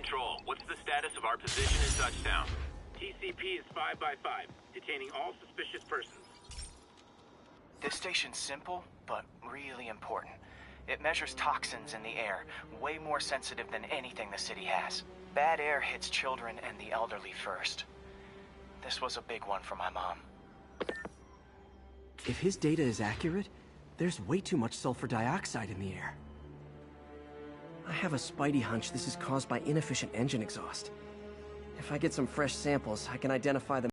Control, what's the status of our position in touchdown? TCP is 5 by 5, detaining all suspicious persons. This station's simple, but really important. It measures toxins in the air, way more sensitive than anything the city has. Bad air hits children and the elderly first. This was a big one for my mom. If his data is accurate, there's way too much sulfur dioxide in the air. I have a spidey hunch this is caused by inefficient engine exhaust. If I get some fresh samples, I can identify them.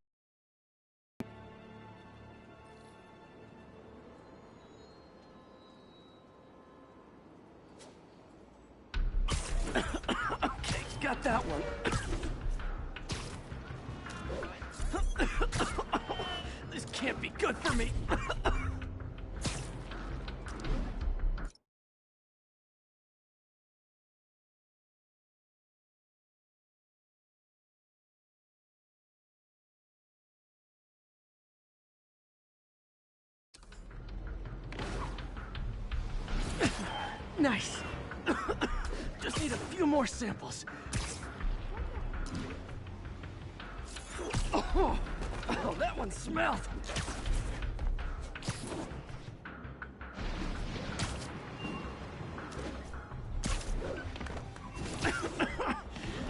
Okay, got that one. This can't be good for me. Nice. Just need a few more samples. Oh, that one smelled.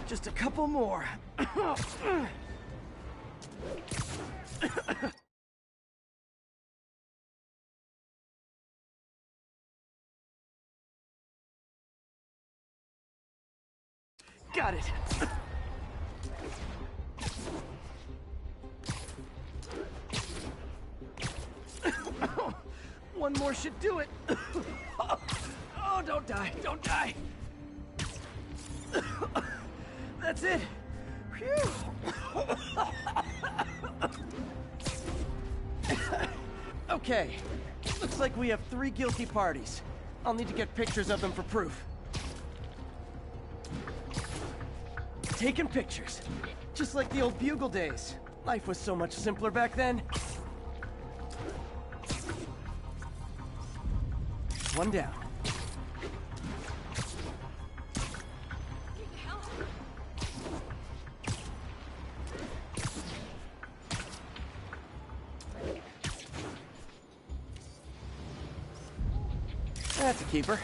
Just a couple more. Got it. One more should do it. Oh, don't die, don't die. That's it. Phew. Okay, looks like we have 3 guilty parties. I'll need to get pictures of them for proof. Taking pictures. Just like the old Bugle days. Life was so much simpler back then. One down. That's a keeper.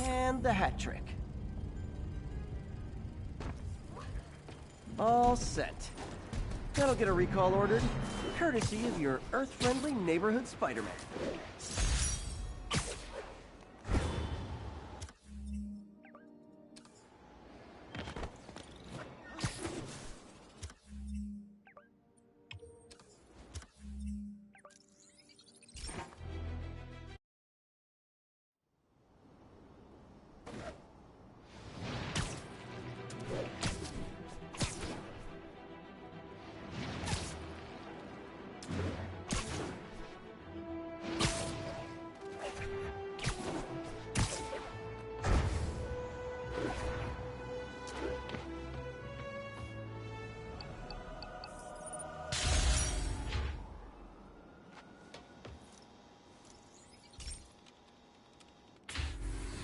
And the hat trick. All set. That'll get a recall ordered, courtesy of your Earth-friendly neighborhood Spider-Man.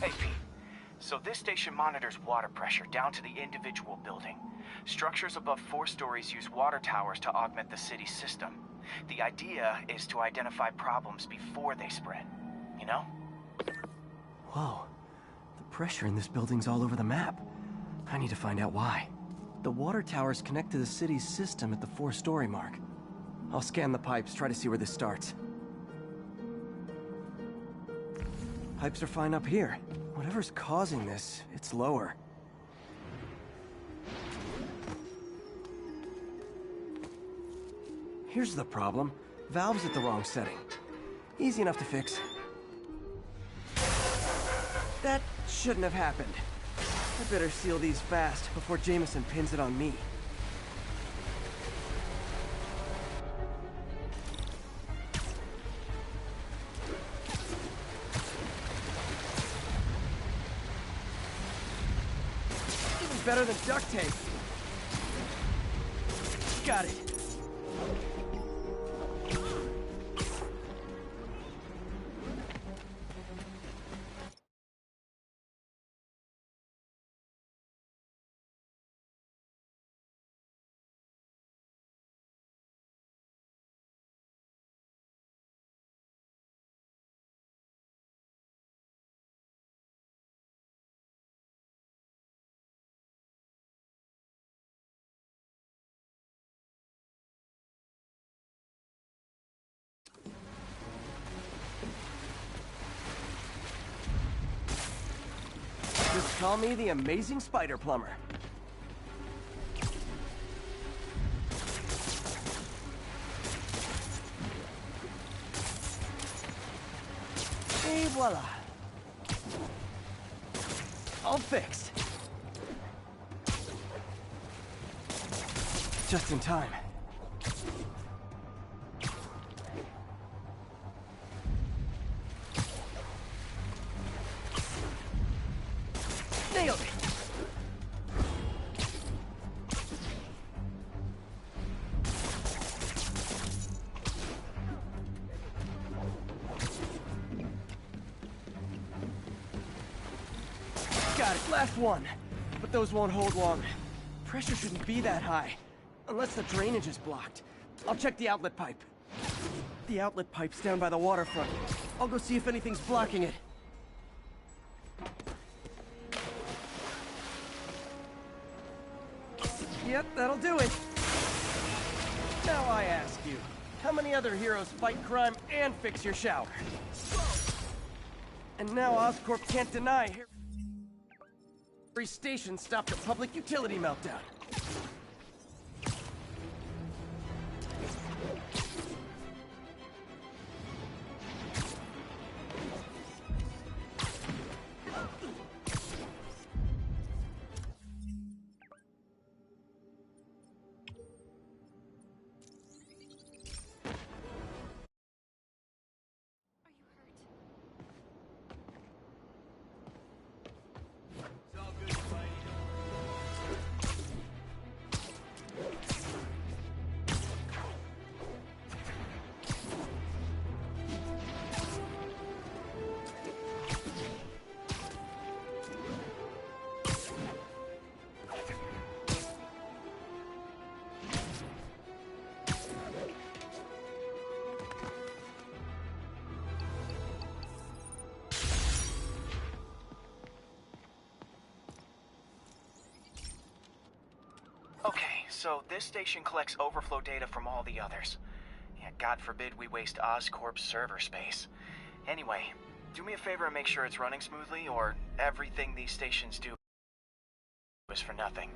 Hey, Pete. So this station monitors water pressure down to the individual building. Structures above 4 stories use water towers to augment the city's system. The idea is to identify problems before they spread, you know? Whoa. The pressure in this building's all over the map. I need to find out why. The water towers connect to the city's system at the 4-story mark. I'll scan the pipes, try to see where this starts. Pipes are fine up here. Whatever's causing this, it's lower. Here's the problem. Valve's at the wrong setting. Easy enough to fix. That shouldn't have happened. I better seal these fast before Jameson pins it on me. better than duct tape. Got it. Just call me the amazing spider plumber. Et voila. All fixed. Just in time. Nailed it! Got it, last one. But those won't hold long. Pressure shouldn't be that high. Unless the drainage is blocked. I'll check the outlet pipe. The outlet pipe's down by the waterfront. I'll go see if anything's blocking it. Yep, that'll do it. Now I ask you, how many other heroes fight crime and fix your shower? And now Oscorp can't deny Harry Station stopped a public utility meltdown. Okay, so this station collects overflow data from all the others. Yeah, God forbid we waste Oscorp's server space. Anyway, do me a favor and make sure it's running smoothly, or everything these stations do is for nothing.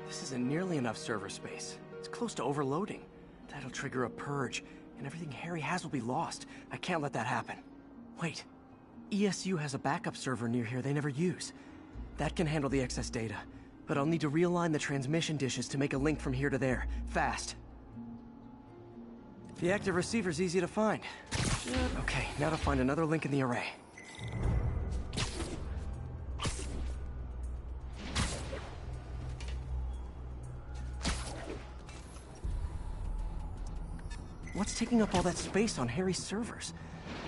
This isn't nearly enough server space. It's close to overloading. That'll trigger a purge, and everything Harry has will be lost. I can't let that happen. Wait. ESU has a backup server near here they never use. That can handle the excess data. But I'll need to realign the transmission dishes to make a link from here to there, fast. The active receiver's easy to find. Okay, now to find another link in the array. What's taking up all that space on Harry's servers?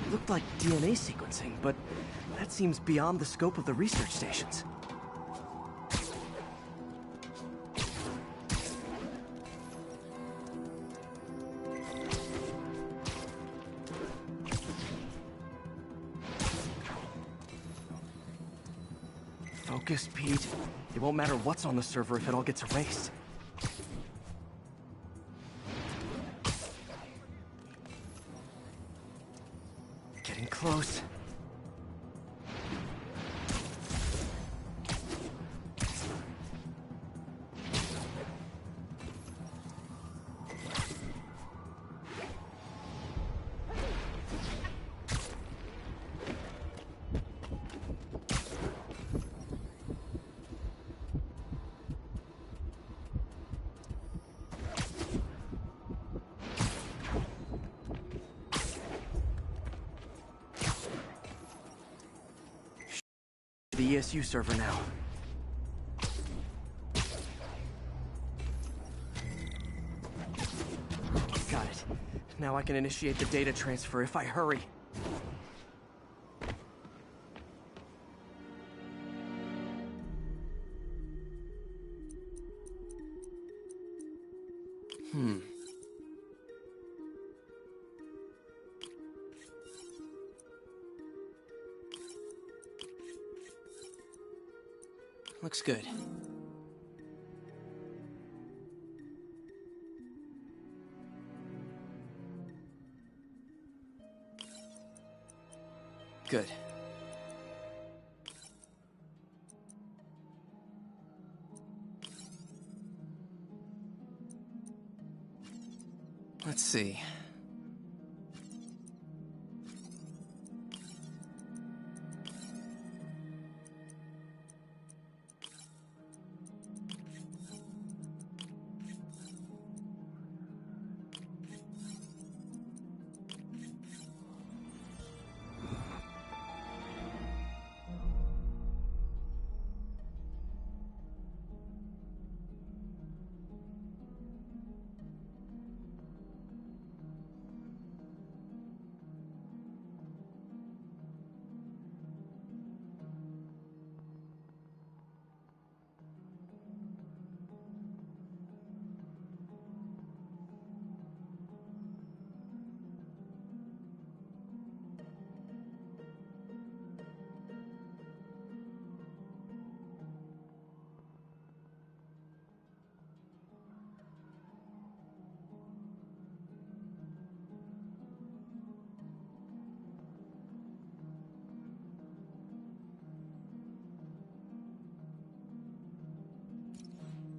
It looked like DNA sequencing, but that seems beyond the scope of the research stations. Focus, Pete. It won't matter what's on the server if it all gets erased. Getting close. The ESU server now. Now I can initiate the data transfer if I hurry. Looks good. Good. Let's see.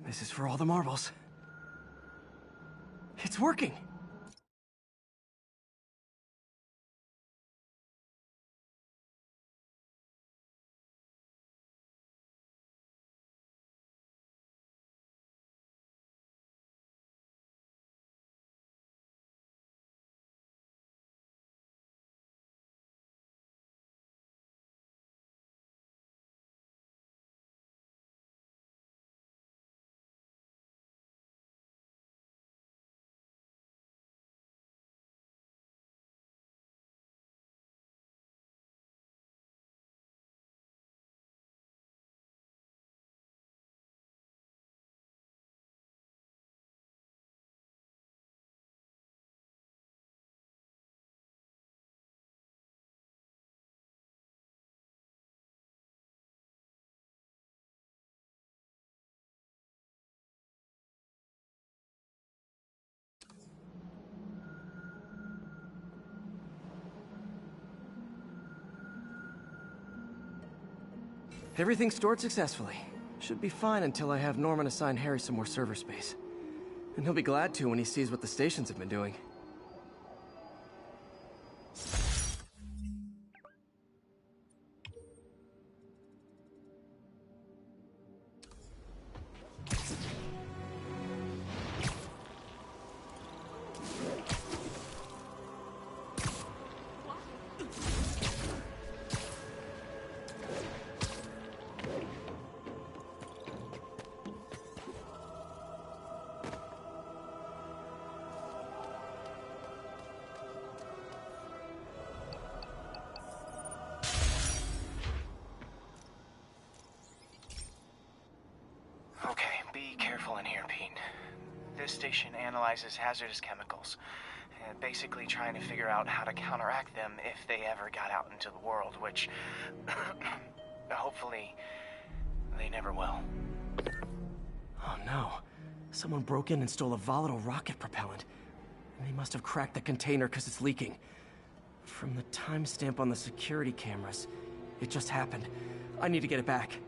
This is for all the marbles. It's working! Everything's stored successfully. Should be fine until I have Norman assign Harry some more server space. And he'll be glad to when he sees what the stations have been doing. Okay, be careful in here, Pete. This station analyzes hazardous chemicals, basically trying to figure out how to counteract them if they ever got out into the world, which hopefully they never will. Oh no. Someone broke in and stole a volatile rocket propellant. And they must have cracked the container because it's leaking. From the timestamp on the security cameras, it just happened. I need to get it back.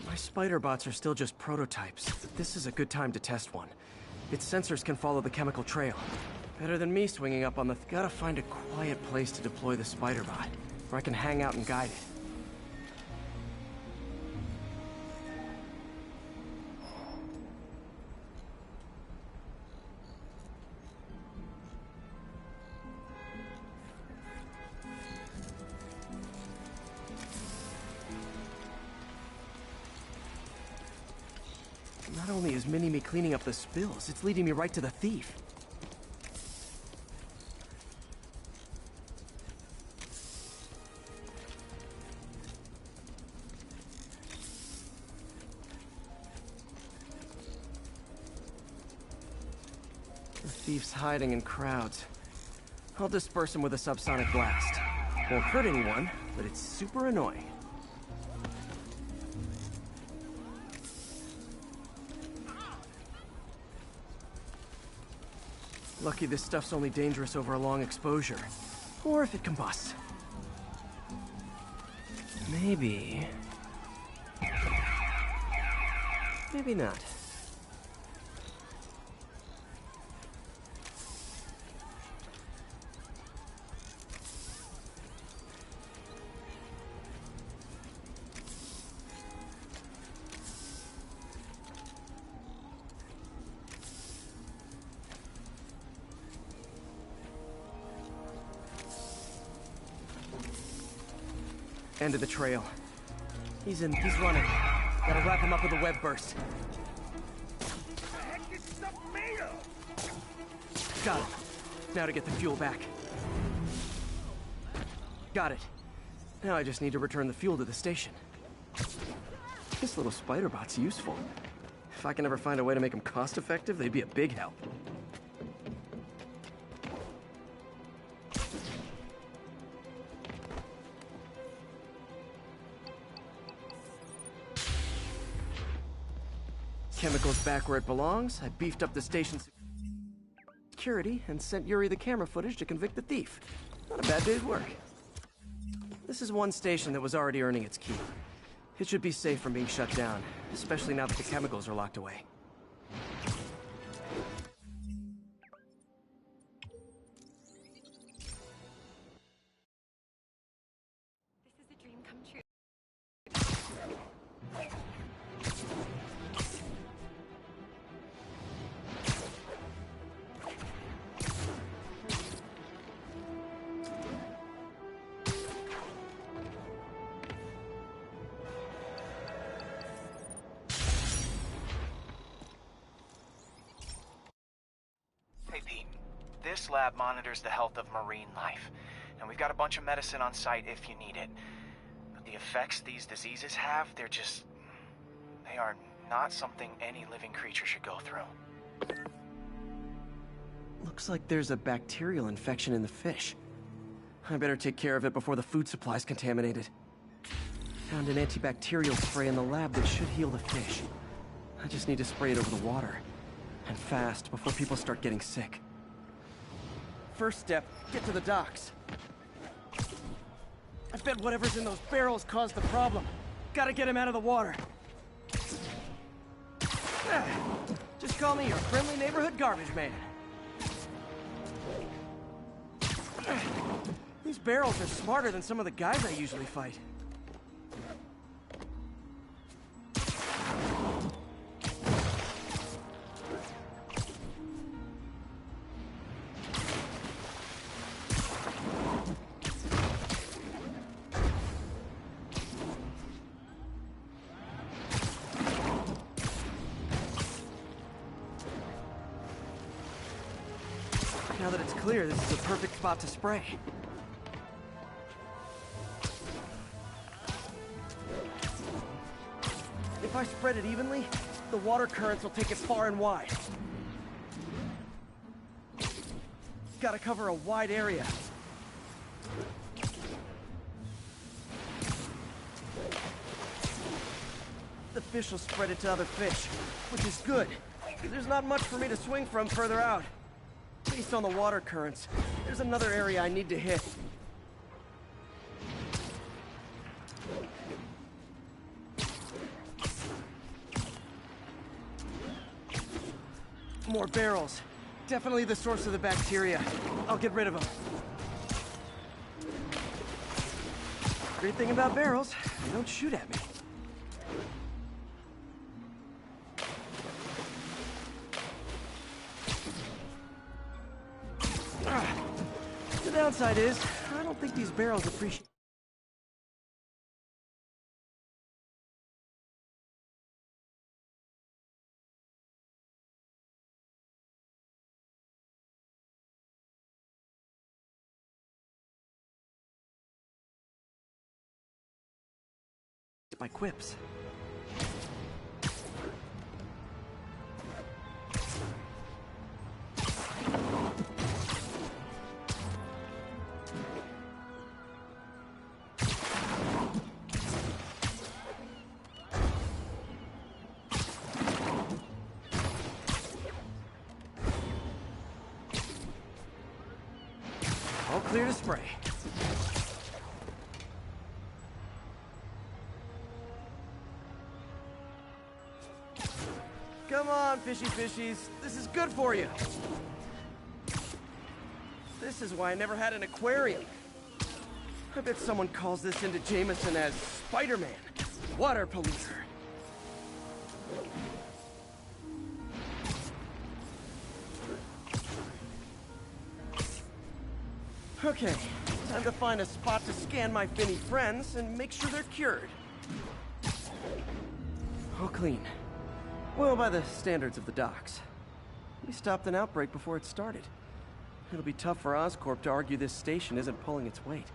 My spider bots are still just prototypes, but this is a good time to test one. Its sensors can follow the chemical trail. Better than me swinging up on the... Gotta find a quiet place to deploy the spider bot, where I can hang out and guide it. Not only is Mini-Me cleaning up the spills, it's leading me right to the thief. Thieves hiding in crowds. I'll disperse them with a subsonic blast. Won't hurt anyone, but it's super annoying. Lucky this stuff's only dangerous over a long exposure. Or if it combusts. Maybe... maybe not. End of the trail. He's running. Gotta wrap him up with a web burst. What the heck is stuff made of? Got him. Now to get the fuel back. Got it. Now I just need to return the fuel to the station. This little spider bot's useful. If I can ever find a way to make them cost-effective, they'd be a big help. Chemicals back where it belongs. I beefed up the station's security and sent Yuri the camera footage to convict the thief. Not a bad day's work. This is one station that was already earning its keep. It should be safe from being shut down, especially now that the chemicals are locked away. This is a dream come true. Hey, Pete. This lab monitors the health of marine life, and we've got a bunch of medicine on site if you need it. But the effects these diseases have, they are not something any living creature should go through. Looks like there's a bacterial infection in the fish. I better take care of it before the food supply's contaminated. Found an antibacterial spray in the lab that should heal the fish. I just need to spray it over the water. And fast, before people start getting sick. First step, get to the docks. I bet whatever's in those barrels caused the problem. Gotta get him out of the water. Just call me your friendly neighborhood garbage man. These barrels are smarter than some of the guys I usually fight. Now that it's clear, this is the perfect spot to spray. If I spread it evenly, the water currents will take it far and wide. Gotta cover a wide area. The fish will spread it to other fish, which is good. There's not much for me to swing from further out. Based on the water currents, there's another area I need to hit. More barrels. Definitely the source of the bacteria. I'll get rid of them. Great thing about barrels, they don't shoot at me. The downside is, I don't think these barrels appreciate my quips. clear to spray. Come on, fishy fishies. This is good for you. This is why I never had an aquarium. I bet someone calls this into Jameson as Spider-Man, water policer. Okay, time to find a spot to scan my finny friends and make sure they're cured. All clean. Well, by the standards of the docks. We stopped an outbreak before it started. It'll be tough for Oscorp to argue this station isn't pulling its weight.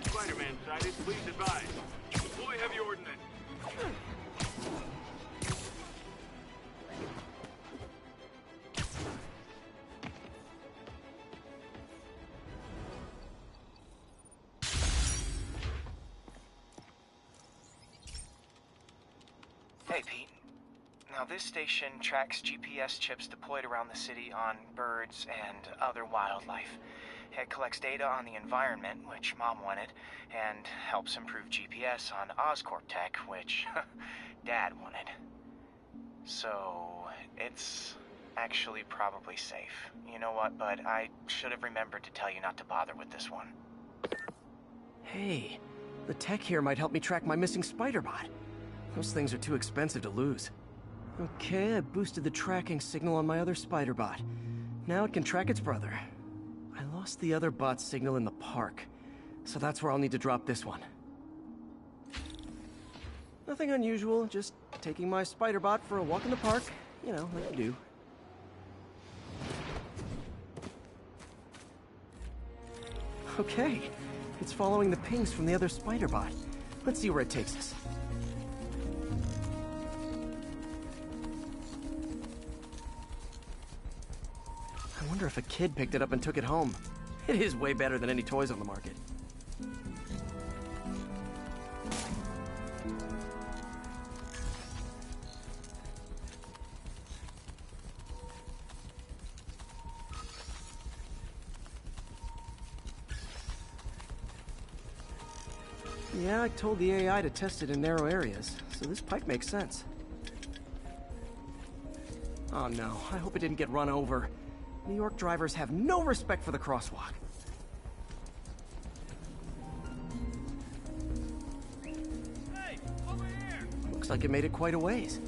Spider-Man sighted. Please advise. Deploy heavy ordnance. Hey, Pete. Now, this station tracks GPS chips deployed around the city on birds and other wildlife. It collects data on the environment, which Mom wanted, and helps improve GPS on Oscorp tech, which Dad wanted. So, it's actually probably safe. You know what, bud? I should have remembered to tell you not to bother with this one. Hey, the tech here might help me track my missing Spider-Bot. Those things are too expensive to lose. Okay, I boosted the tracking signal on my other Spider-Bot. Now it can track its brother. I lost the other bot's signal in the park, so that's where I'll need to drop this one. Nothing unusual, just taking my Spider-Bot for a walk in the park. You know, like you do. Okay, it's following the pings from the other Spider-Bot. Let's see where it takes us. I wonder if a kid picked it up and took it home. It is way better than any toys on the market. Yeah, I told the AI to test it in narrow areas, so this pipe makes sense. Oh no, I hope it didn't get run over. New York drivers have no respect for the crosswalk. Hey, over here! Looks like it made it quite a ways.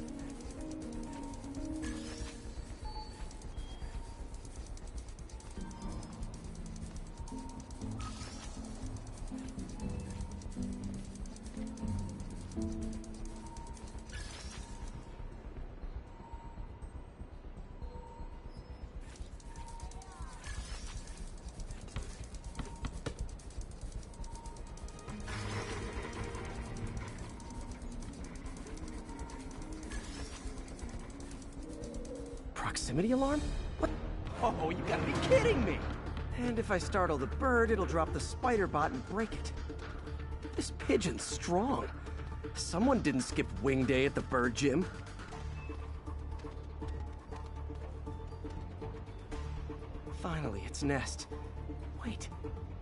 Proximity alarm? What? Oh, you gotta be kidding me! And if I startle the bird, it'll drop the Spider-Bot and break it. This pigeon's strong. Someone didn't skip wing day at the bird gym. Finally, its nest. Wait,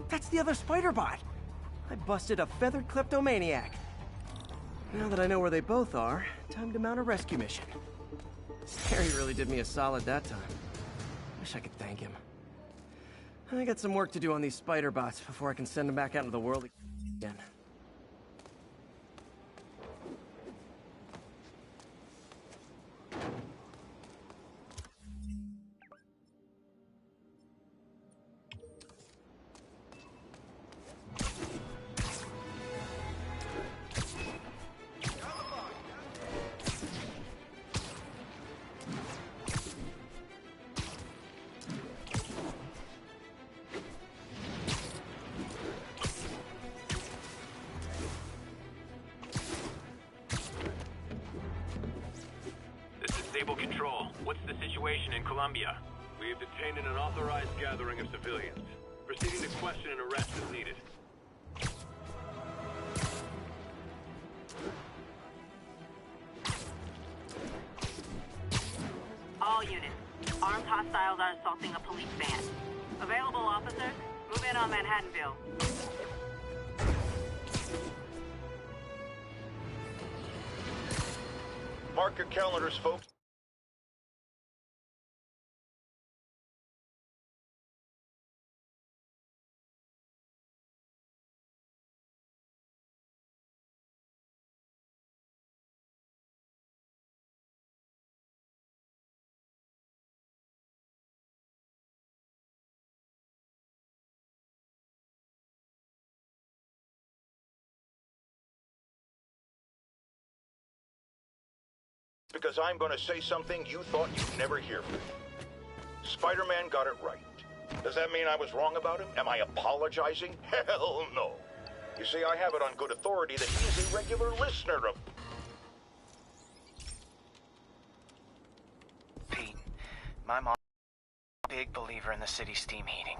that's the other Spider-Bot! I busted a feathered kleptomaniac. Now that I know where they both are, time to mount a rescue mission. Harry really did me a solid that time. Wish I could thank him. I got some work to do on these Spider-Bots before I can send them back out into the world again. Disable control. What's the situation in Colombia? We have detained an unauthorized gathering of civilians. Proceeding to question and arrest as needed. All units. Armed hostiles are assaulting a police van. Available officers, move in on Manhattanville. Mark your calendars, folks. Because I'm going to say something you thought you'd never hear from me. Spider-Man got it right. Does that mean I was wrong about him? Am I apologizing? Hell no. You see, I have it on good authority that he is a regular listener of... Pete, my mom's a big believer in the city's steam heating.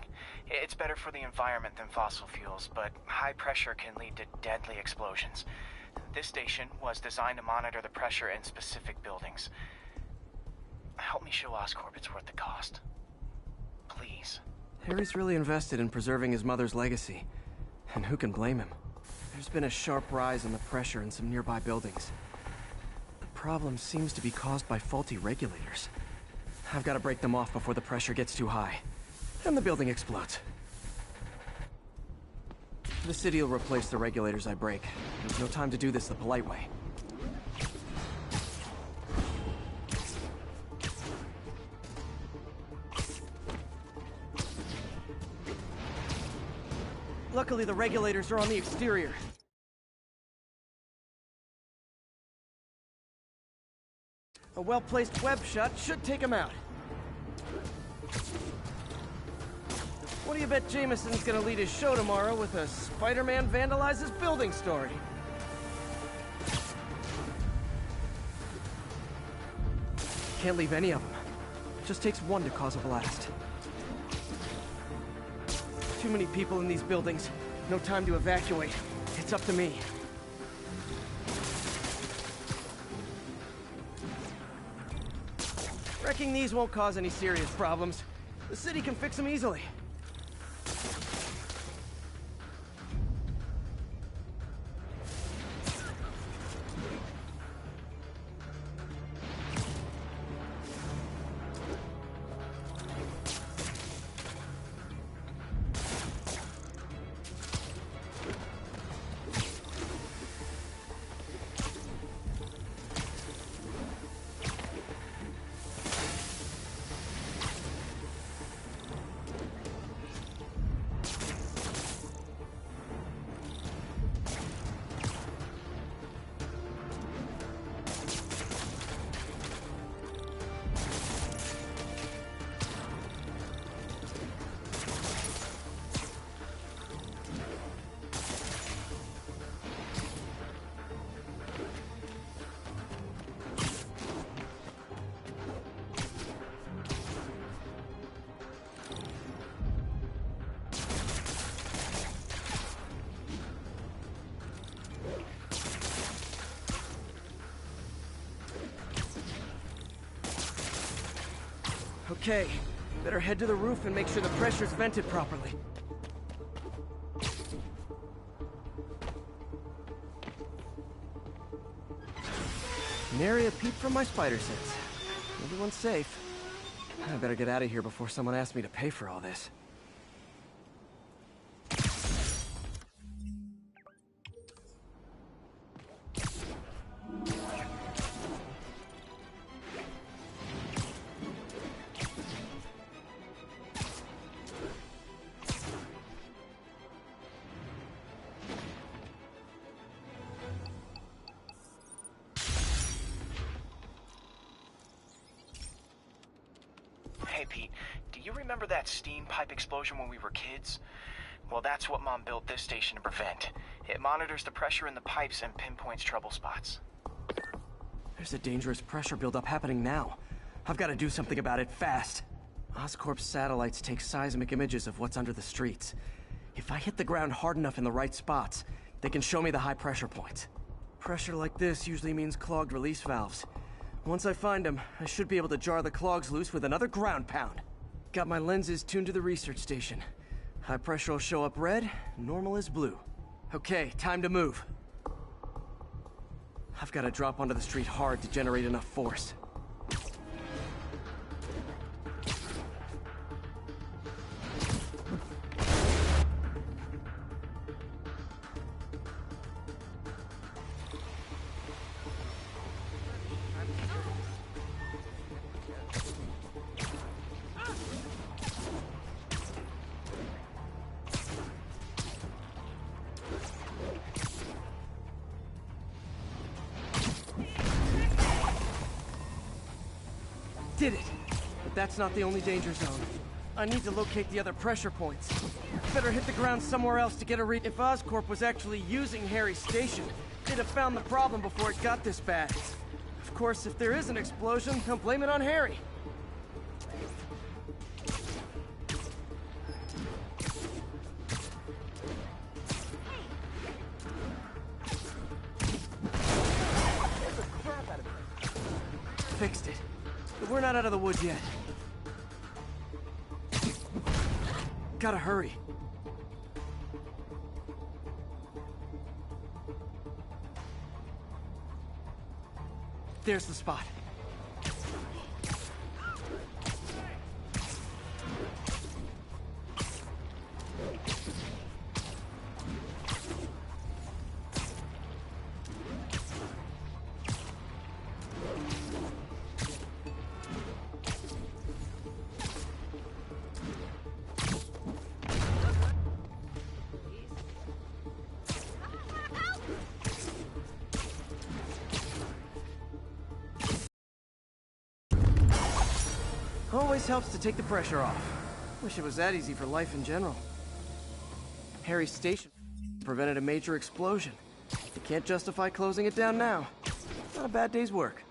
It's better for the environment than fossil fuels, but high pressure can lead to deadly explosions. This station was designed to monitor the pressure in specific buildings. Help me show Oscorp it's worth the cost. Please. Harry's really invested in preserving his mother's legacy. And who can blame him? There's been a sharp rise in the pressure in some nearby buildings. The problem seems to be caused by faulty regulators. I've got to break them off before the pressure gets too high. And the building explodes. The city will replace the regulators I break. There's no time to do this the polite way. Luckily, the regulators are on the exterior. A well-placed web shot should take them out. What do you bet Jameson's gonna lead his show tomorrow with a Spider-Man vandalizes building story? Can't leave any of them. Just takes one to cause a blast. Too many people in these buildings. No time to evacuate. It's up to me. Wrecking these won't cause any serious problems. The city can fix them easily. Okay, better head to the roof and make sure the pressure's vented properly. Nary a peep from my spider sense. Everyone's safe. I better get out of here before someone asks me to pay for all this. Hey, Pete, do you remember that steam pipe explosion when we were kids? Well, that's what Mom built this station to prevent. It monitors the pressure in the pipes and pinpoints trouble spots. There's There's a dangerous pressure buildup happening now. I've got to do something about it fast. Oscorp's satellites take seismic images of what's under the streets. If I hit the ground hard enough in the right spots, they can show me the high pressure points. Pressure like this usually means clogged release valves. Once I find them, I should be able to jar the clogs loose with another ground pound. Got my lenses tuned to the research station. High pressure will show up red, normal is blue. Okay, time to move. I've got to drop onto the street hard to generate enough force. Did it! But that's not the only danger zone. I need to locate the other pressure points. Better hit the ground somewhere else to get a read. If Oscorp was actually using Harry's station, they'd have found the problem before it got this bad. Of course, if there is an explosion, they'll blame it on Harry. Fixed it. But we're not out of the woods yet. Gotta hurry. There's the spot. Always helps to take the pressure off. Wish it was that easy for life in general. Harry's station prevented a major explosion. They can't justify closing it down now. Not a bad day's work.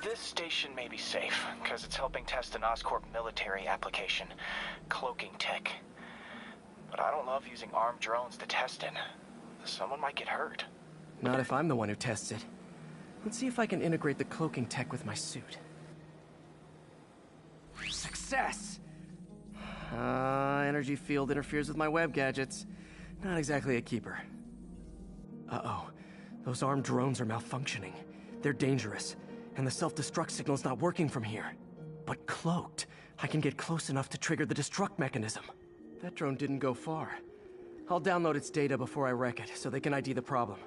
This station may be safe, because it's helping test an Oscorp military application, cloaking tech. But I don't love using armed drones to test it. Someone might get hurt. Not if I'm the one who tests it. Let's see if I can integrate the cloaking tech with my suit. Success! Energy field interferes with my web gadgets. Not exactly a keeper. Uh-oh. Those armed drones are malfunctioning. They're dangerous. And the self-destruct signal's not working from here. But cloaked, I can get close enough to trigger the destruct mechanism. That drone didn't go far. I'll download its data before I wreck it, so they can ID the problem.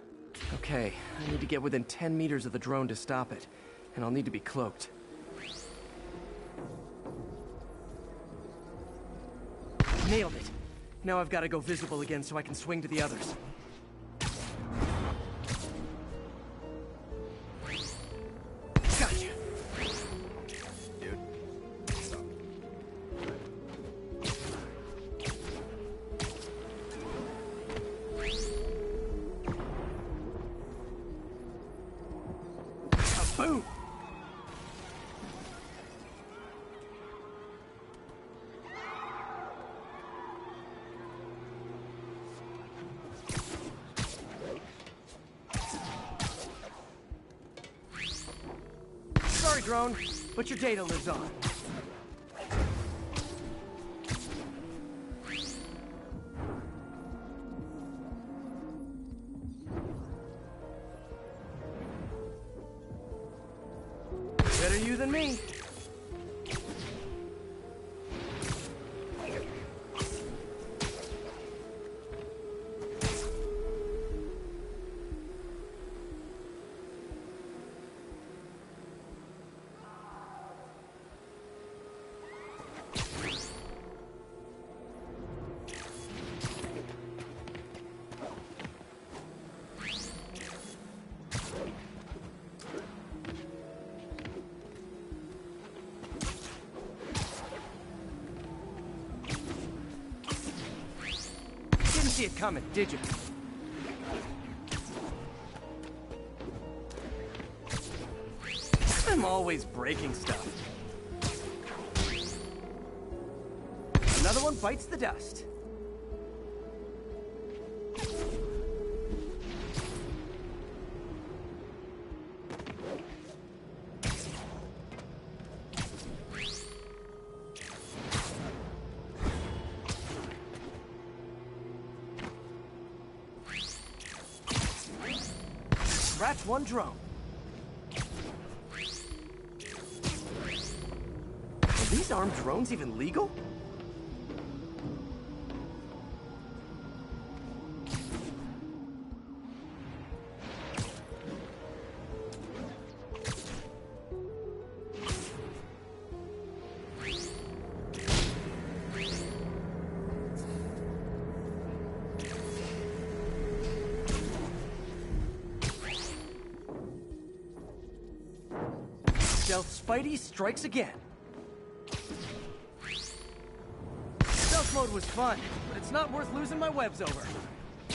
Okay, I need to get within 10 meters of the drone to stop it. And I'll need to be cloaked. Nailed it! Now I've got to go visible again so I can swing to the others. Gotcha! Dude. Boom! drone, but your data lives on. Better you than me. Didn't see it coming, did you? I'm always breaking stuff. Another one bites the dust. Scratch one drone. Are these armed drones even legal? Stealth Spidey strikes again. Stealth mode was fun, but it's not worth losing my webs over.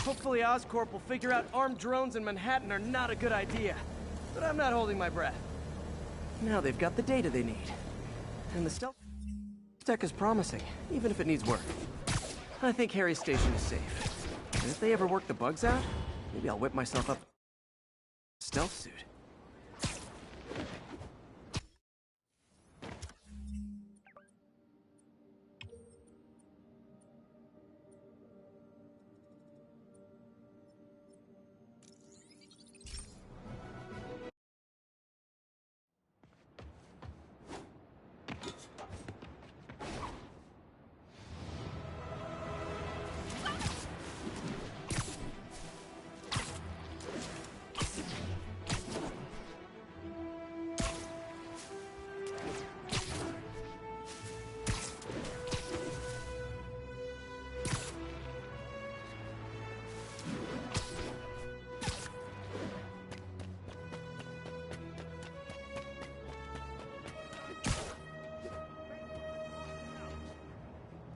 Hopefully Oscorp will figure out armed drones in Manhattan are not a good idea. But I'm not holding my breath. Now they've got the data they need. And the stealth tech is promising, even if it needs work. I think Harry's station is safe. And if they ever work the bugs out, maybe I'll whip myself up a stealth suit.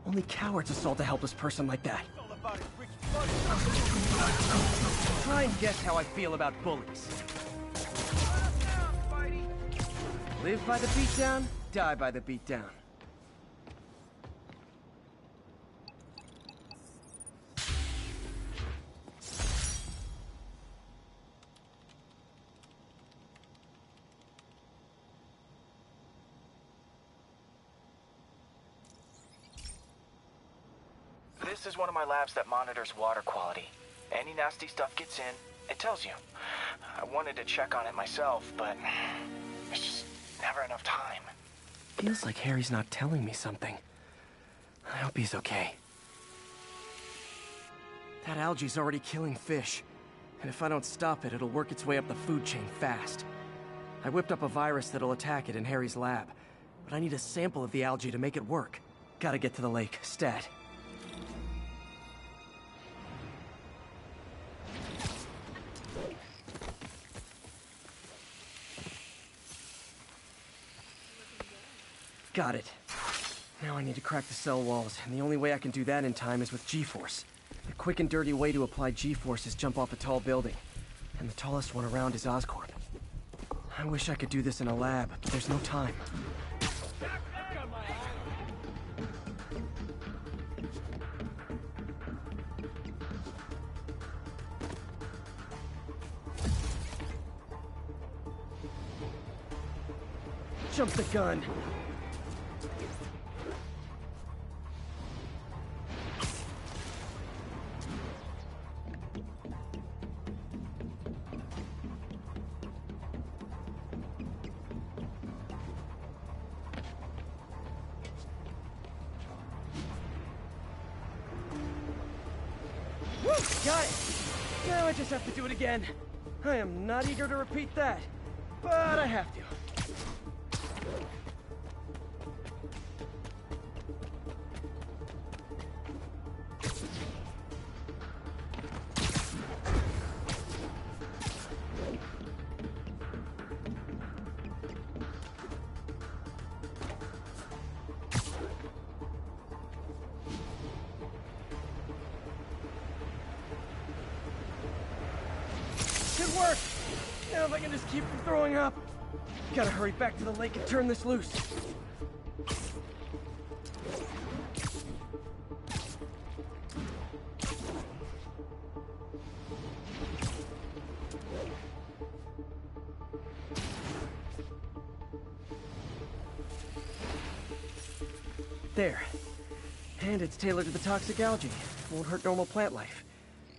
Only cowards assault a helpless person like that. Try and guess how I feel about bullies. Live by the beatdown, die by the beatdown. This is one of my labs that monitors water quality. Any nasty stuff gets in, it tells you. I wanted to check on it myself, but there's just never enough time. Feels like Harry's not telling me something. I hope he's okay. That algae's already killing fish. And if I don't stop it, it'll work its way up the food chain fast. I whipped up a virus that'll attack it in Harry's lab. But I need a sample of the algae to make it work. Gotta get to the lake, stat. Got it. Now I need to crack the cell walls, and the only way I can do that in time is with G-Force. The quick and dirty way to apply G-Force is jump off a tall building. And the tallest one around is Oscorp. I wish I could do this in a lab, but there's no time. Jump the gun. Woo! Got it! Now I just have to do it again. I am not eager to repeat that, but I have to. Good work! Now if I can just keep from throwing up. Gotta hurry back to the lake and turn this loose. There. And it's tailored to the toxic algae. Won't hurt normal plant life.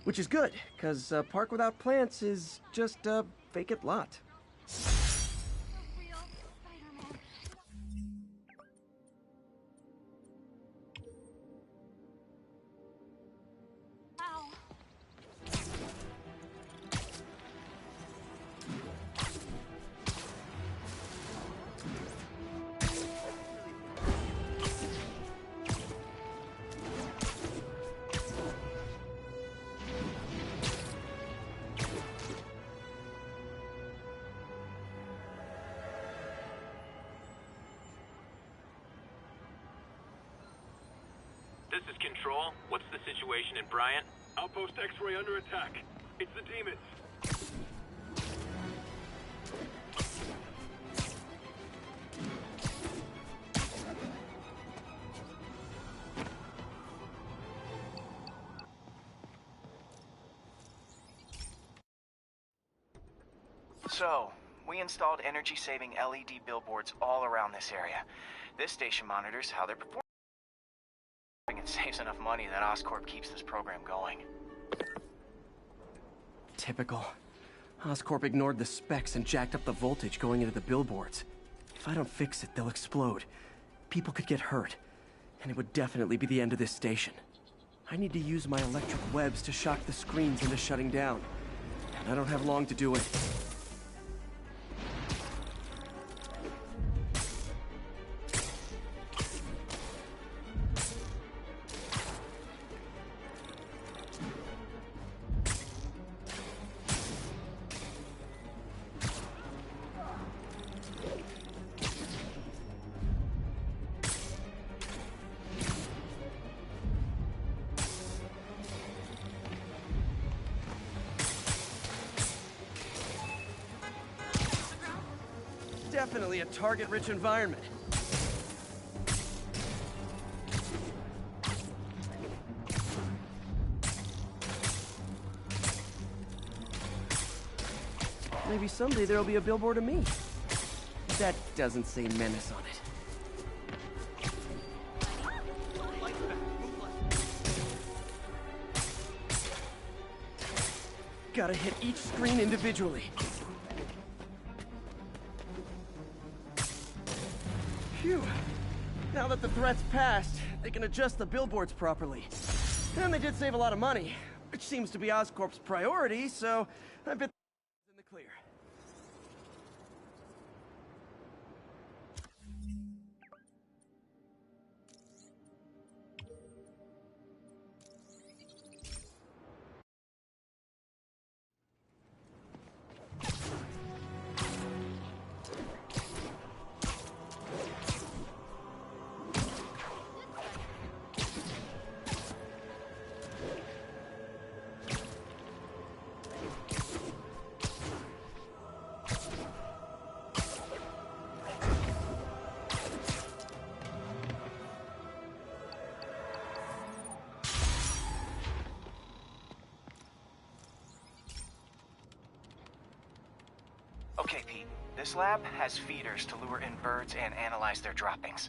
Which is good, because a park without plants is just a vacant lot. Real Spider-Man. Ow. This is Control. What's the situation in Bryant? Outpost X-ray under attack. It's the demons. So, we installed energy-saving LED billboards all around this area. This station monitors how they're performing and saves enough money that Oscorp keeps this program going. Typical. Oscorp ignored the specs and jacked up the voltage going into the billboards. If I don't fix it, they'll explode. People could get hurt. And it would definitely be the end of this station. I need to use my electric webs to shock the screens into shutting down. And I don't have long to do it. Definitely a target-rich environment. Maybe someday there'll be a billboard of me. That doesn't say menace on it. Gotta hit each screen individually. Phew. Now that the threat's passed, they can adjust the billboards properly. And they did save a lot of money, which seems to be Oscorp's priority, so I bet in the clear. Okay, Pete. This lab has feeders to lure in birds and analyze their droppings.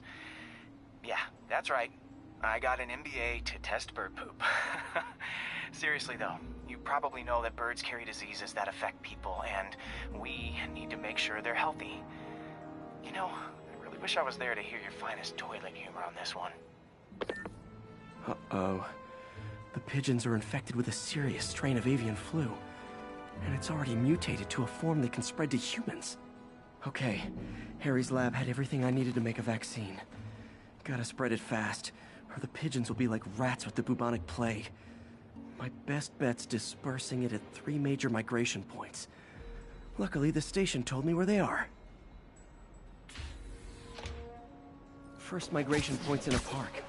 Yeah, that's right. I got an MBA to test bird poop. Seriously though, you probably know that birds carry diseases that affect people, and we need to make sure they're healthy. You know, I really wish I was there to hear your finest toilet humor on this one. Uh-oh. The pigeons are infected with a serious strain of avian flu, and it's already mutated to a form that can spread to humans. Okay, Harry's lab had everything I needed to make a vaccine. Gotta spread it fast, or the pigeons will be like rats with the bubonic plague. My best bet's dispersing it at 3 major migration points. Luckily, the station told me where they are. First migration point's in a park.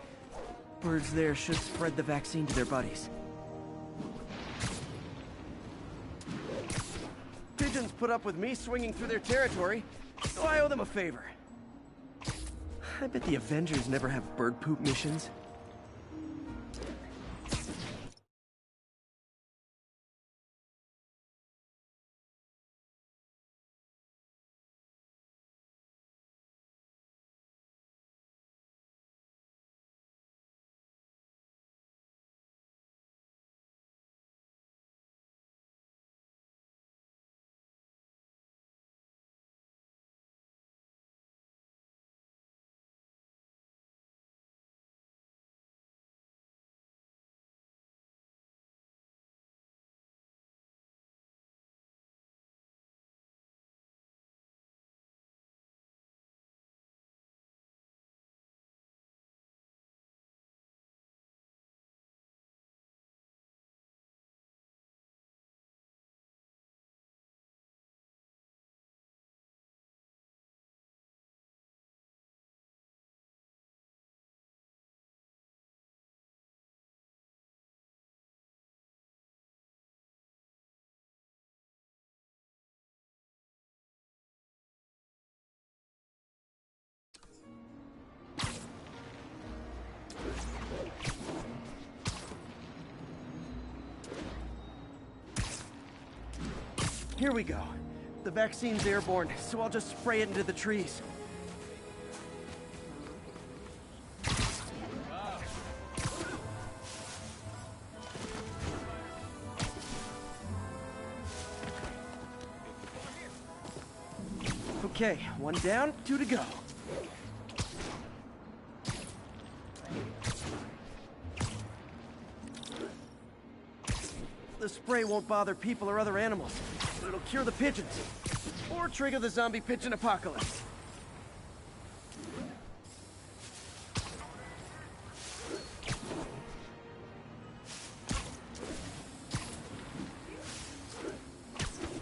Birds there should spread the vaccine to their buddies. Pigeons put up with me swinging through their territory, so I owe them a favor. I bet the Avengers never have bird poop missions. Here we go. The vaccine's airborne, so I'll just spray it into the trees. Okay, 1 down, 2 to go. The spray won't bother people or other animals, but it'll cure the pigeons, or trigger the zombie pigeon apocalypse.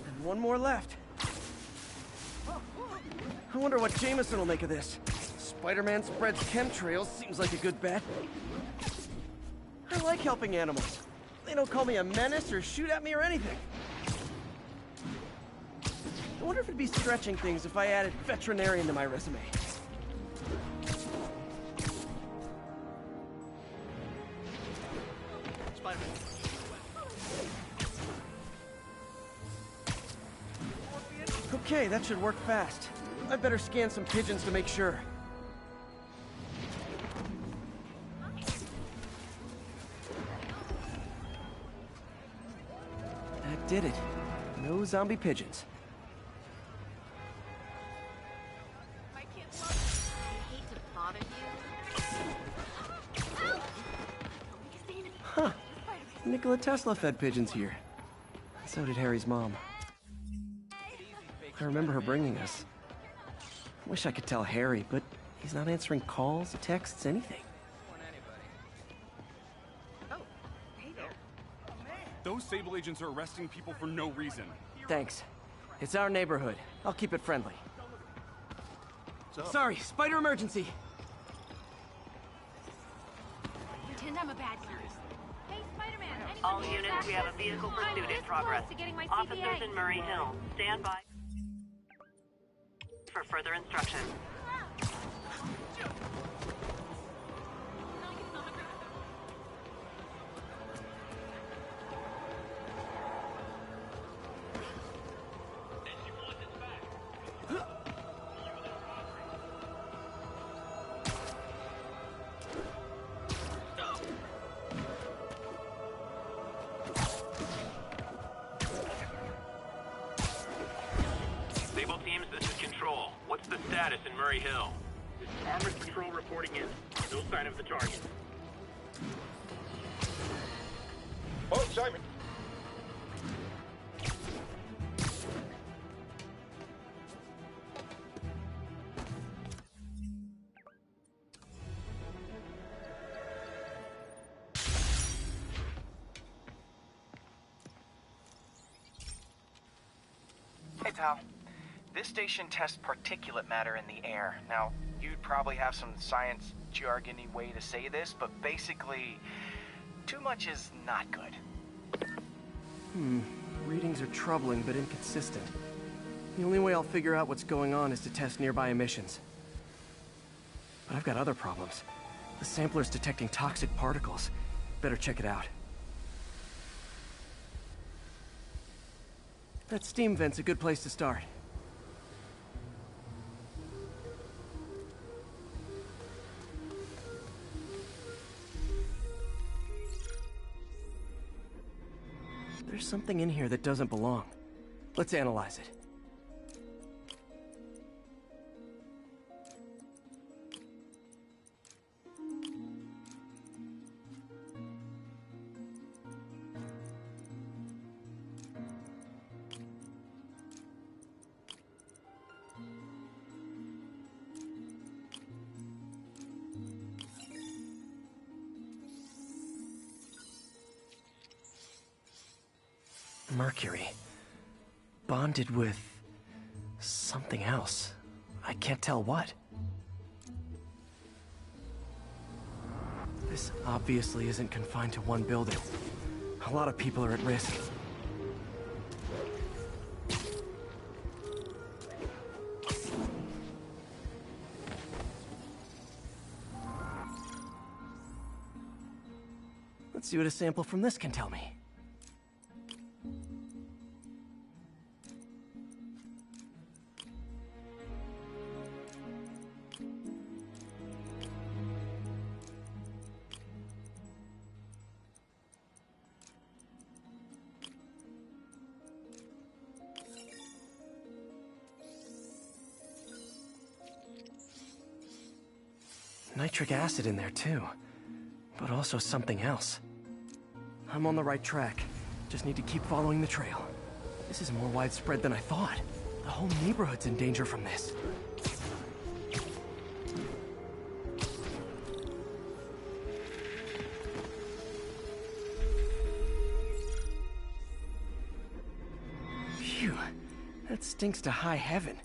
And 1 more left. I wonder what Jameson will make of this. Spider-Man spreads chemtrails, seems like a good bet. I like helping animals. They don't call me a menace or shoot at me or anything. I wonder if it'd be stretching things if I added veterinarian to my resume. Okay, that should work fast. I better scan some pigeons to make sure. That did it. No zombie pigeons. My kids love I hate to bother you. Huh. Nikola Tesla fed pigeons here. So did Harry's mom. I remember her bringing us. Wish I could tell Harry, but he's not answering calls, texts, anything. Those Sable agents are arresting people for no reason. Thanks. It's our neighborhood. I'll keep it friendly. Sorry, spider emergency. Pretend I'm a bad guy. Hey, Spider-Man, anyone All need units, access? we have a vehicle I'm pursuit this in progress. close to getting my Officers CPA. in Murray Hill, stand by for further instruction. Murray Hill. This is Armored Patrol reporting in. No sign of the target. Oh, Simon. Hey, pal. This station tests particulate matter in the air. Now, you'd probably have some science jargony way to say this, but basically, too much is not good. Readings are troubling but inconsistent. The only way I'll figure out what's going on is to test nearby emissions. But I've got other problems. The sampler's detecting toxic particles. Better check it out. That steam vent's a good place to start. There's something in here that doesn't belong. Let's analyze it. Mercury. Bonded with something else. I can't tell what. This obviously isn't confined to one building. A lot of people are at risk. Let's see what a sample from this can tell me. Nitric acid in there too, but also something else. I'm on the right track. Just need to keep following the trail. This is more widespread than I thought. The whole neighborhood's in danger from this. Phew, that stinks to high heaven.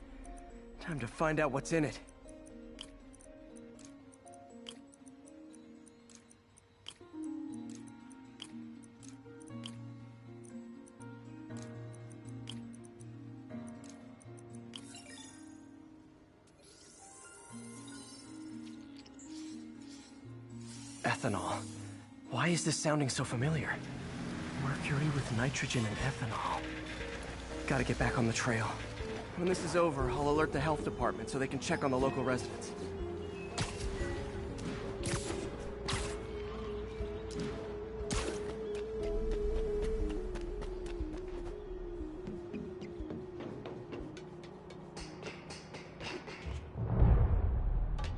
Time to find out what's in it. Ethanol. Why is this sounding so familiar? Mercury with nitrogen and ethanol. Gotta get back on the trail. When this is over, I'll alert the health department so they can check on the local residents.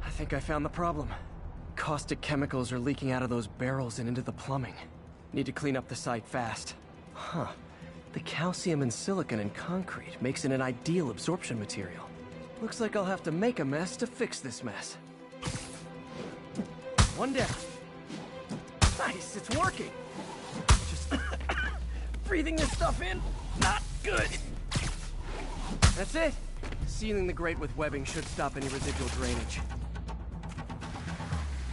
I think I found the problem. Caustic chemicals are leaking out of those barrels and into the plumbing. Need to clean up the site fast. Huh. The calcium and silicon in concrete makes it an ideal absorption material. Looks like I'll have to make a mess to fix this mess. One down. Nice, it's working. Just breathing this stuff in, not good. That's it. Sealing the grate with webbing should stop any residual drainage.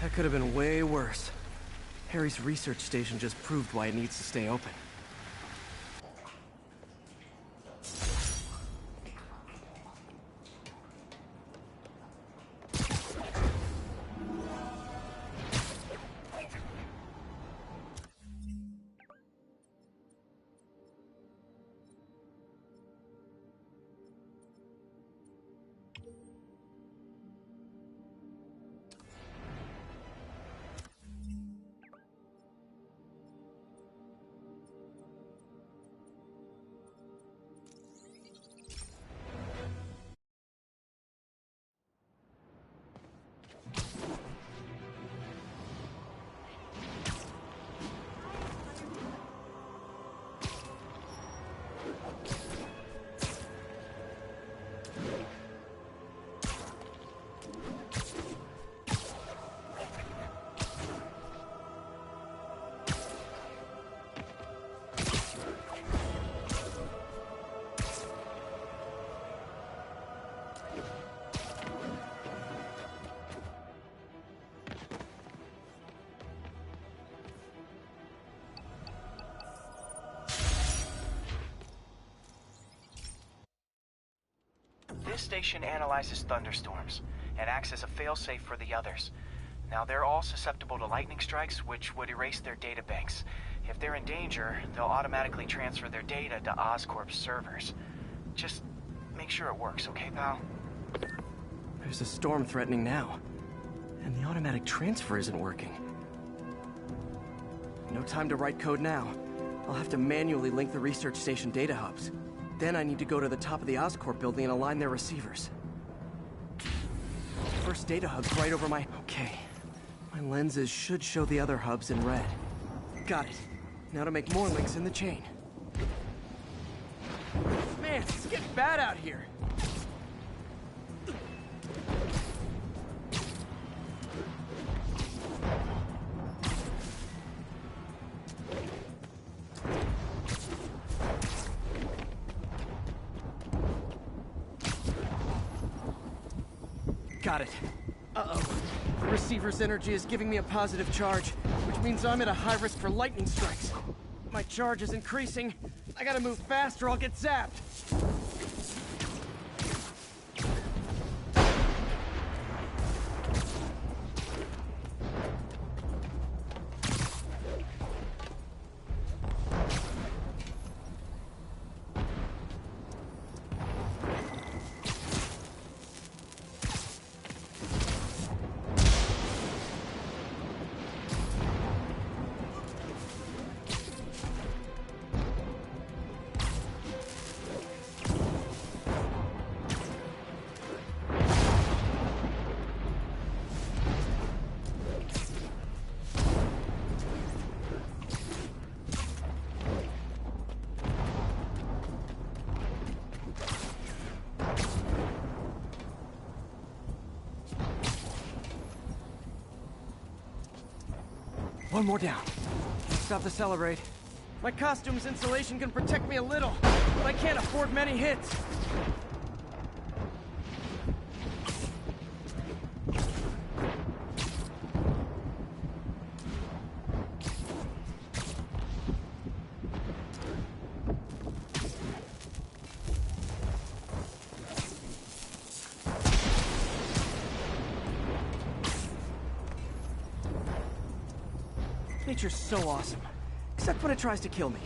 That could have been way worse. Harry's research station just proved why it needs to stay open. This station analyzes thunderstorms and acts as a failsafe for the others. Now, they're all susceptible to lightning strikes, which would erase their databanks. If they're in danger, they'll automatically transfer their data to Oscorp's servers. Just make sure it works, okay, pal? There's a storm threatening now, and the automatic transfer isn't working. No time to write code now. I'll have to manually link the research station data hubs. Then I need to go to the top of the Oscorp building and align their receivers. First data hub's right over my... Okay. My lenses should show the other hubs in red. Got it. Now to make more links in the chain. Man, it's getting bad out here. Got it. Uh-oh. The receiver's energy is giving me a positive charge, which means I'm at a high risk for lightning strikes. My charge is increasing. I gotta move fast or I'll get zapped. One more down. Stop to celebrate. My costume's insulation can protect me a little, but I can't afford many hits. Nature's so awesome, except when it tries to kill me.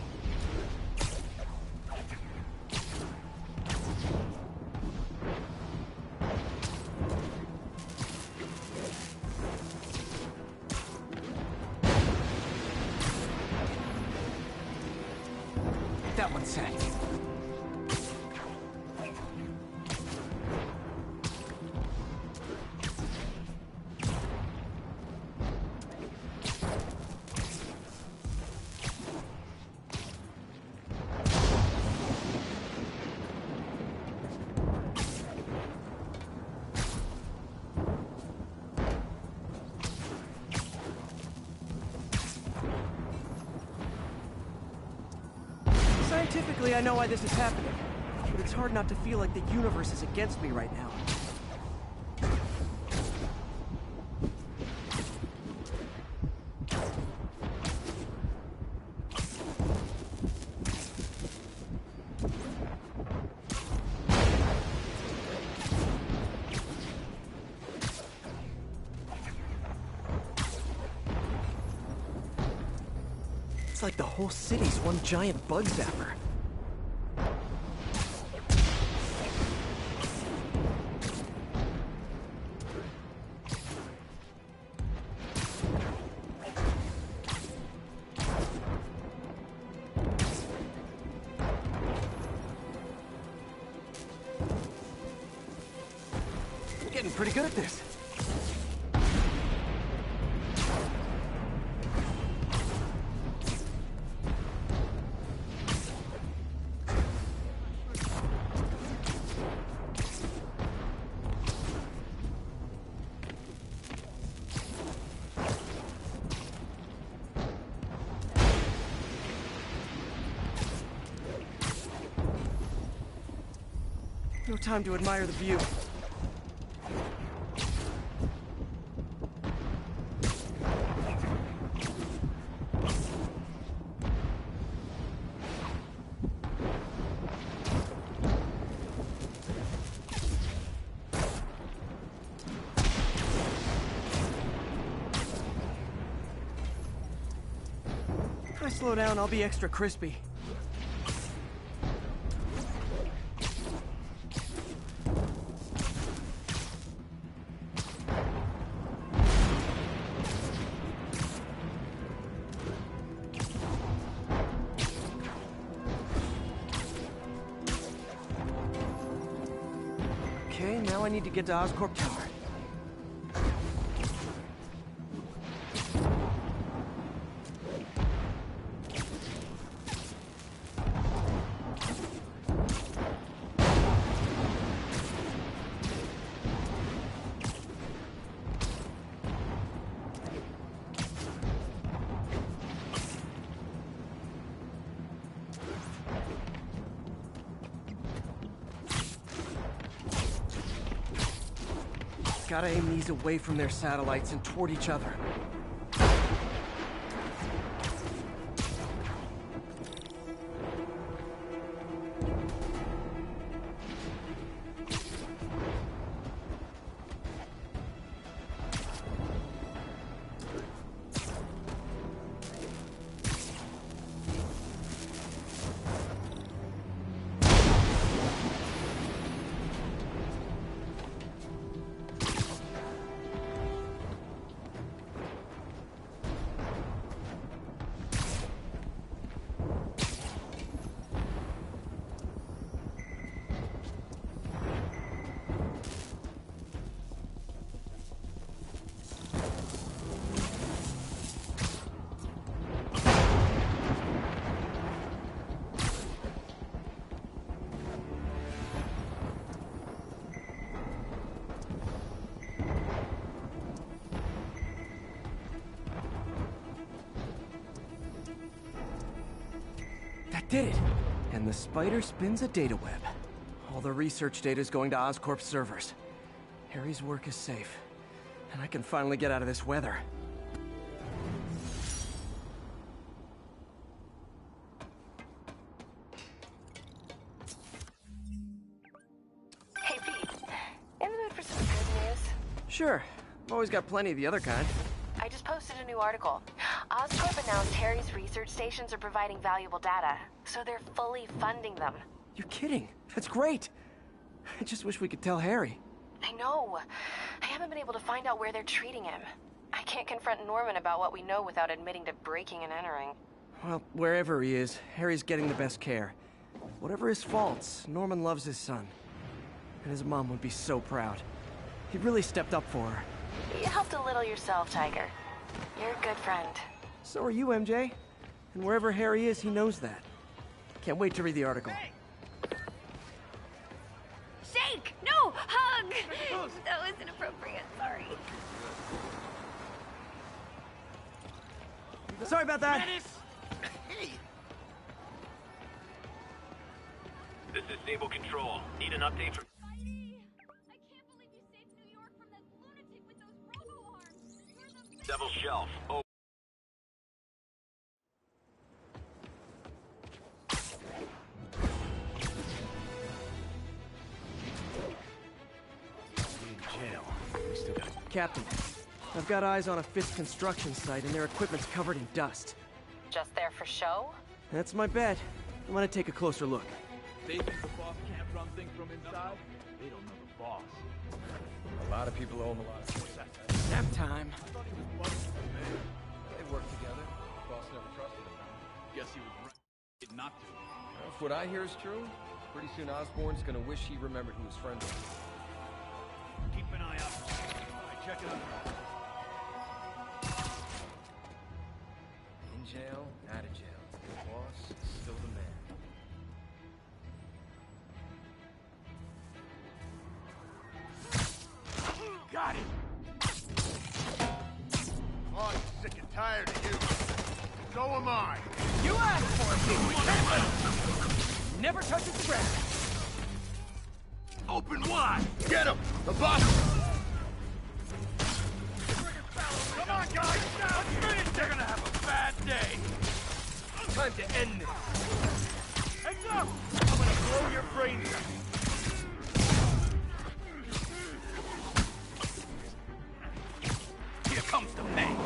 That one's set. Scientifically, I know why this is happening, but it's hard not to feel like the universe is against me right now. It's like the whole city's one giant bug zapper. Getting pretty good at this. No time to admire the view. If I slow down, I'll be extra crispy. Okay, now I need to get to Oscorp Tower. Gotta aim these away from their satellites and toward each other. That did it! And the spider spins a data web. All the research data is going to Oscorp's servers. Harry's work is safe, and I can finally get out of this weather. Hey Pete, in the mood for some good news? Sure, I've always got plenty of the other kind. I just posted a new article. Oscorp announced Harry's research stations are providing valuable data, so they're fully funding them. You're kidding. That's great. I just wish we could tell Harry. I know. I haven't been able to find out where they're treating him. I can't confront Norman about what we know without admitting to breaking and entering. Well, wherever he is, Harry's getting the best care. Whatever his faults, Norman loves his son. And his mom would be so proud. He really stepped up for her. You helped a little yourself, Tiger. You're a good friend. So are you, MJ. And wherever Harry is, he knows that. Can't wait to read the article. Shake! No! Hug! That was inappropriate, sorry. Sorry about that. This is Stable Control. Need an update from... Spidey! I can't believe you saved New York from that lunatic with those robo-arms. You're the... Devil Shelf. Oh. Captain, I've got eyes on a Fisk construction site and their equipment's covered in dust. Just there for show? That's my bet. I'm gonna take a closer look. They think the boss can't run things from inside? They don't know the boss. A lot of people owe him a lot of success. Nap time. I thought he was buddies with the mayor. They worked together. The boss never trusted him. Guess he was right not to. If what I hear is true, pretty soon Osborn's gonna wish he remembered who his friend was. Keep an eye out. Check it out. In jail, out of jail. The boss is still the man. Got it! Oh, I'm sick and tired of you. So am I. You asked for it, Never touches the ground. Open wide. Get him. The boss. Come on, guys! Let's finish! They're gonna have a bad day! Time to end this. Heads up! I'm gonna blow your brains out! Here comes the man!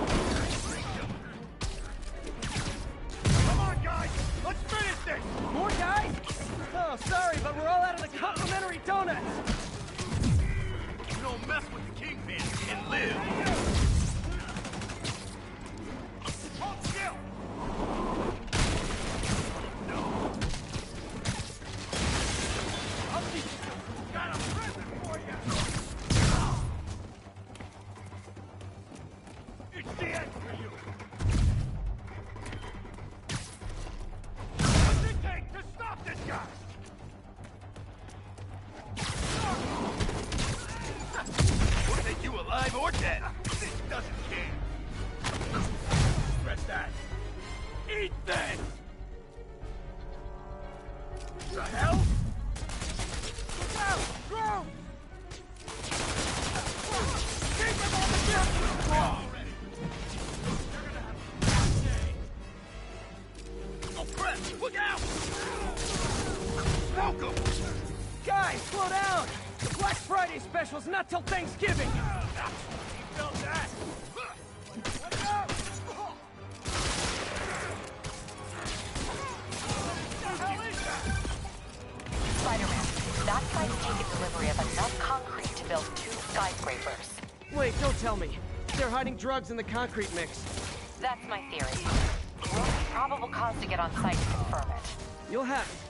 dead. This doesn't care. Press that. Eat this! The hell? Look out! Drone! Keep him on the distance! Already. You're gonna have a bad day. Oh crap! Look out! Smoke him! Guys, slow down! The Black Friday special's not till Thanksgiving! He felt that! Watch out! Spider-Man, that site's taken delivery of enough concrete to build 2 skyscrapers. Wait, don't tell me. They're hiding drugs in the concrete mix. That's my theory. We'll need probable cause to get on site to confirm it. You'll have it.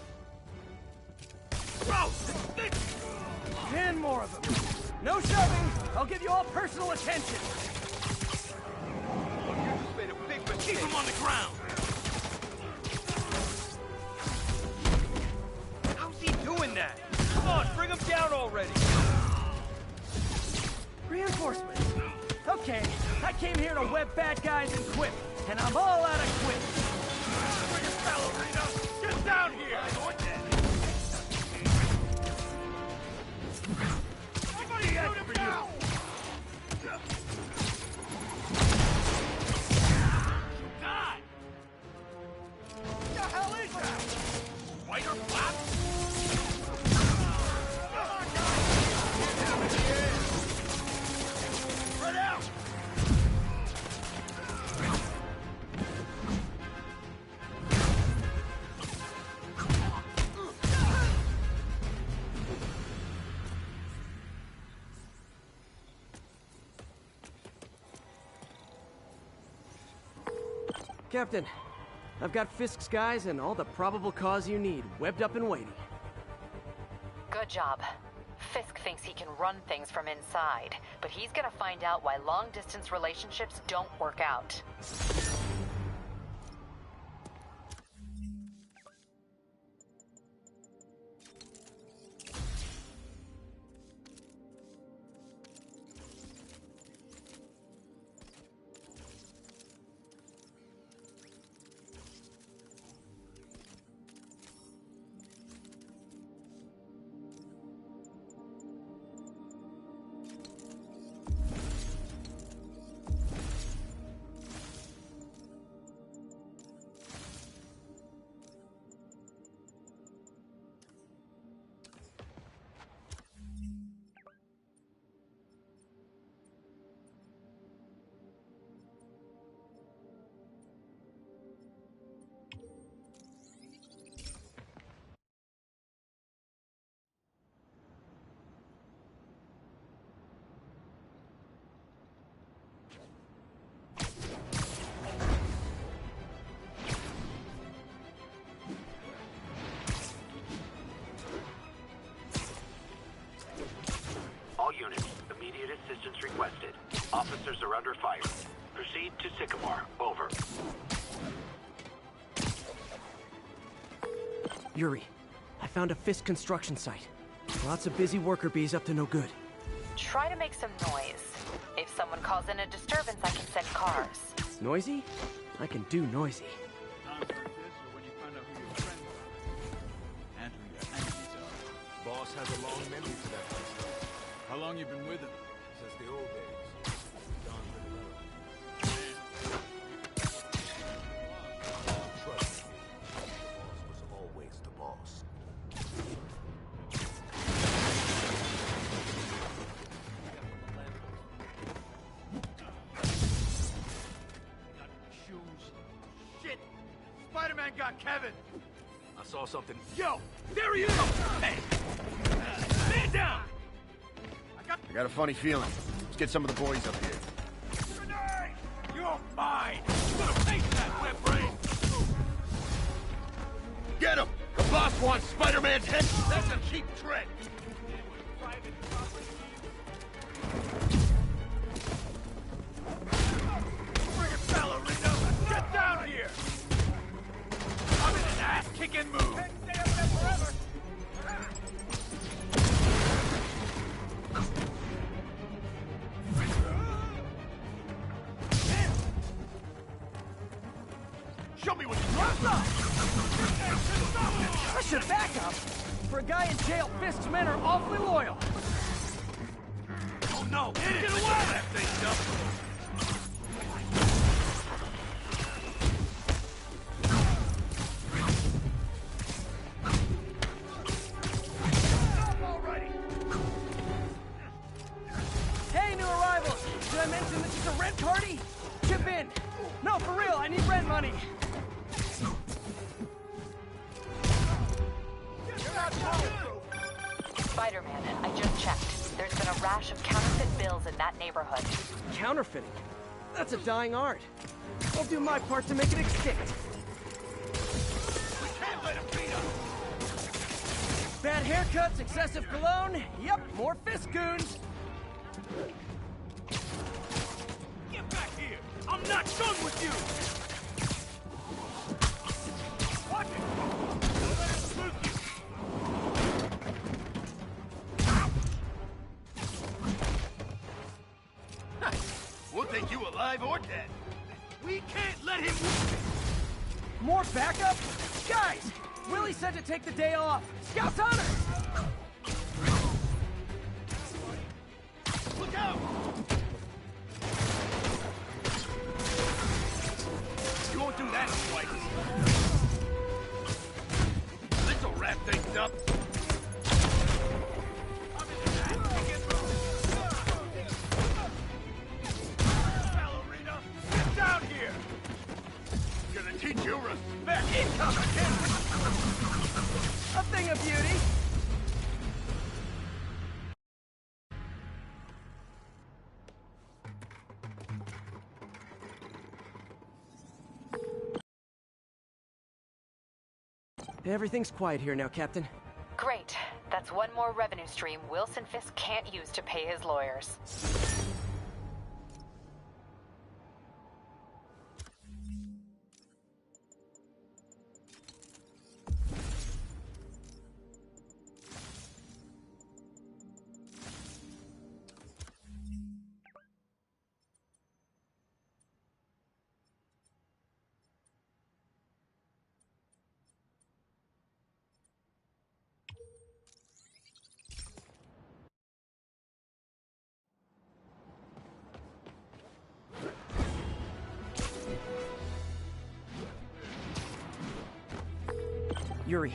10 more of them. No shoving. I'll give you all personal attention. Oh, you just made a big mistake. Keep him on the ground! How's he doing that? Come on, bring him down already! Reinforcements. Okay, I came here to web bad guys and quit, and I'm all out of quit. Bring his ballerina! Get down here! Somebody shoot him down! Die! What the hell is that? Spider flap? Spread out! Captain, I've got Fisk's guys and all the probable cause you need, webbed up and waiting. Good job. Fisk thinks he can run things from inside, but he's gonna find out why long-distance relationships don't work out. All units, immediate assistance requested. Officers are under fire. Proceed to Sycamore. Over. Yuri, I found a Fisk construction site. Lots of busy worker bees up to no good. Try to make some noise. If someone calls in a disturbance, I can send cars. Noisy? I can do noisy. Times like this are when you find out who your friends are and who your enemies are. Boss has a long memory for that kind of stuff. How long you been with him? Since the old days. Don Trust me. The boss was always the boss. Got shoes. Shit! Spider-Man got Kevin! I saw something. Yo! There he is! Hey! Stand down! I got a funny feeling. Let's get some of the boys up here. Grenade! You're mine! I'm gonna face that, web brain! Get him! The boss wants Spider-Man's head! That's a cheap trick! Bring it, ballerina! Get down here! I'm in an ass-kicking mood! Can't stay up there forever! Show me what you got! I should back up! For a guy in jail, Fisk's men are awfully loyal. Oh no! Get away! That thing up! Hey, new arrivals! Did I mention this is a rent party? Chip in! No, for real, I need rent money! Spider-Man, I just checked. There's been a rash of counterfeit bills in that neighborhood. Counterfeiting? That's a dying art. I'll do my part to make it extinct. We can't let him beat us! Bad haircuts, excessive cologne. Yep, more Fisk goons. Get back here! I'm not done with you! Watch it! Don't let him spook you! We'll take you alive or dead. We can't let him... More backup? Guys! Willie said to take the day off. Scout's honor! Look out! You won't do that twice. This'll wrap things up. Ballerina, get down here! Gonna teach you respect. A thing of beauty. Everything's quiet here now, Captain. Great. That's one more revenue stream Wilson Fisk can't use to pay his lawyers. Yuri,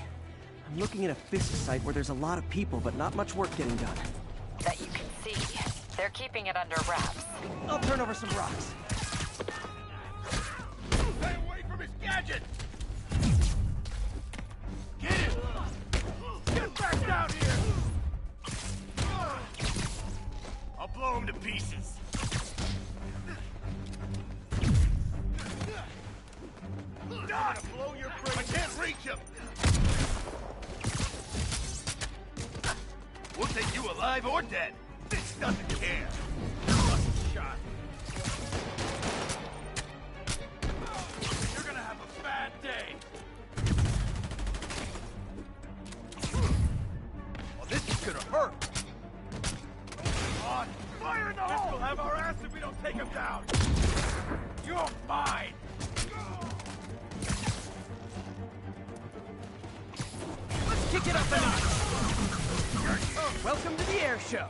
I'm looking at a Fisk site where there's a lot of people, but not much work getting done. That you can see. They're keeping it under wraps. I'll turn over some rocks. Stay away from his gadget! Get him! Get back down here! I'll blow him to pieces. God! Blow your brains. I can't reach him! We'll take you alive or dead. This doesn't care. Lucky shot. You're gonna have a bad day. Oh, this is gonna hurt. Come on, fire in the hole! This will have our ass if we don't take him down. You're mine. Let's kick it up a notch. Welcome to the air show.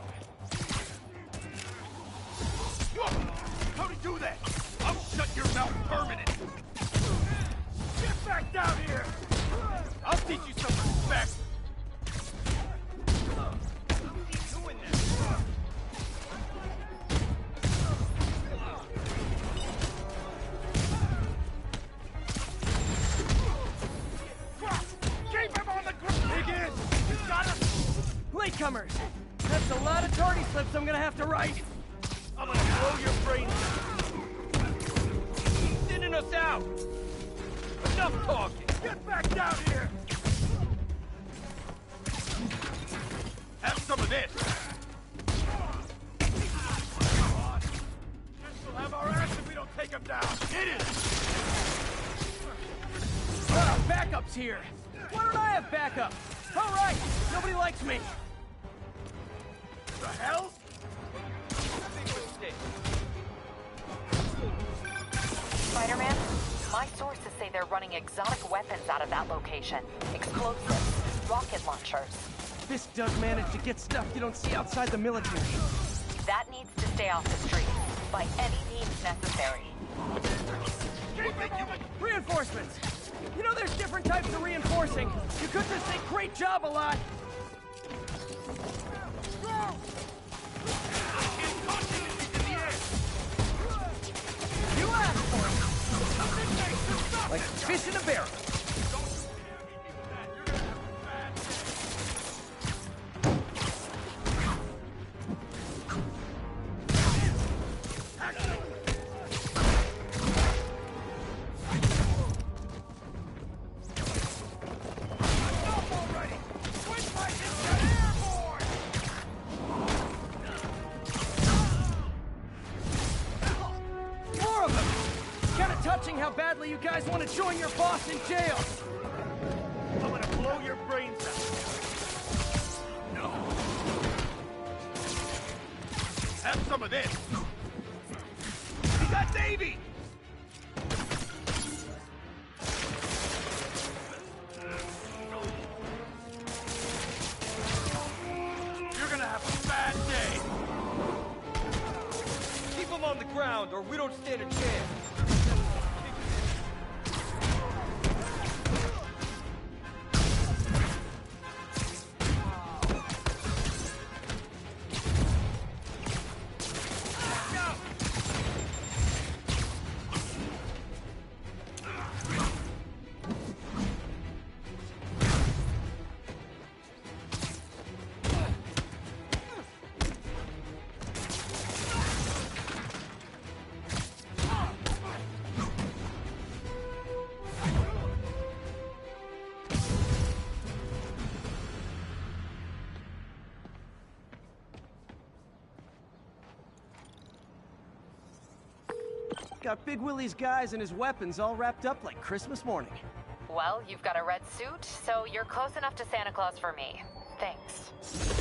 How'd he do that? I'll shut your mouth permanent. Get back down here. I'll teach you some respect. Keep doing this. Keep him on the ground. Dig in. You got him. Latecomers! That's a lot of tardy slips I'm gonna have to write. I'm gonna blow your brains out. He's thinning us out. Enough talking. Get back down here. Have some of this. Come on. This will have our ass if we don't take him down. Hit it. Backup's here. Why don't I have backup? All right. Nobody likes me. The hell? Spider-Man, my My sources say they're running exotic weapons out of that location. Explosives, rocket launchers. Fisk does manage to get stuff you don't see outside the military. That needs to stay off the streets, by any means necessary. Reinforcements! You know there's different types of reinforcing. You could just say great job a lot. You asked for it! Like fish in a barrel. How badly you guys want to join your boss in jail! I'm gonna blow your brains out. No. Have some of this. You got Davey! You're gonna have a bad day. Keep him on the ground or we don't stand a chance. Got Big Willie's guys and his weapons all wrapped up like Christmas morning. Well, you've got a red suit, so you're close enough to Santa Claus for me. Thanks.